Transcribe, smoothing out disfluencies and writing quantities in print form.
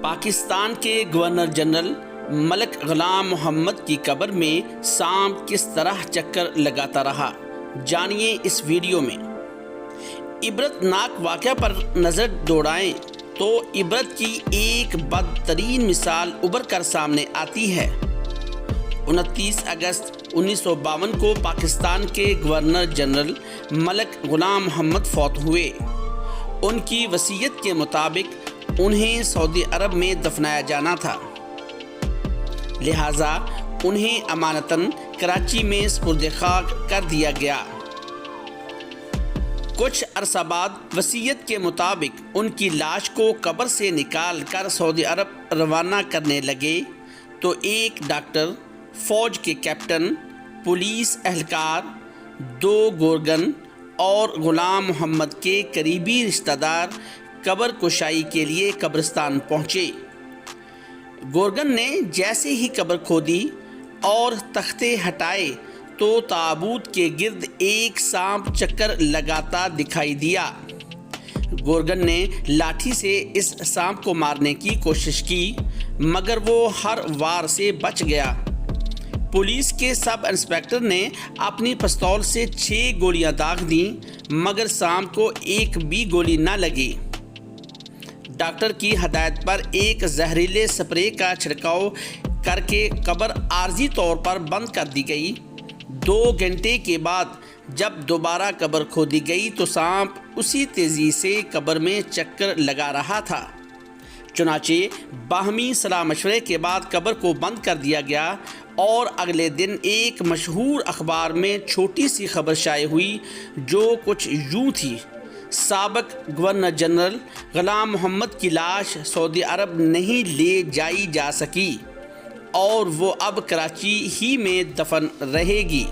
پاکستان کے governor general ملک غلام محمد کی قبر میں سانپ کس طرح چکر لگاتا رہا، جانیے اس ویڈیو میں۔ عبرت ناک واقعہ پر نظر دوڑائیں تو عبرت کی ایک بدترین مثال ابھر کر سامنے آتی ہے۔ 29 اگست 1952 کو پاکستان کے گورنر جنرل ملک غلام محمد فوت ہوئے۔ ان کی وصیت کے مطابق انہیں سعودی عرب میں دفنایا جانا تھا، لہٰذا انہیں امانتاً کراچی میں سپرد خاک کر دیا گیا۔ کچھ عرصہ بعد وصیت کے مطابق ان کی لاش کو قبر سے نکال کر سعودی عرب روانہ کرنے لگے تو ایک ڈاکٹر، فوج کے کیپٹن، پولیس اہلکار، 2 گورگن اور غلام محمد کے قریبی رشتہ دار قبر کشائی کے لیے قبرستان پہنچے۔ گورگن نے جیسے ہی قبر کھودی اور تختے ہٹائے تو تابوت کے گرد ایک سانپ چکر لگاتا دکھائی دیا۔ گورگن نے لاٹھی سے اس سانپ کو مارنے کی کوشش کی مگر وہ ہر وار سے بچ گیا۔ پولیس کے سب انسپکٹر نے اپنی پستول سے 6 گولیاں داغ دیں مگر سانپ کو ایک بھی گولی نہ لگی۔ ڈاکٹر کی ہدایت پر ایک زہریلے سپرے کا چھڑکاؤ کر کے قبر عارضی طور پر بند کر دی گئی۔ 2 گھنٹے کے بعد جب دوبارہ قبر کھودی گئی تو سانپ اسی تیزی سے قبر میں چکر لگا رہا تھا۔ چنانچہ باہمی صلاح مشورے کے بعد قبر کو بند کر دیا گیا اور اگلے دن ایک مشہور اخبار میں چھوٹی سی خبر شائع ہوئی جو کچھ یوں تھی: سابق گورنر جنرل غلام محمد کی لاش سعودی عرب نہیں لے جائی جا سکی اور وہ اب کراچی ہی میں دفن رہے گی۔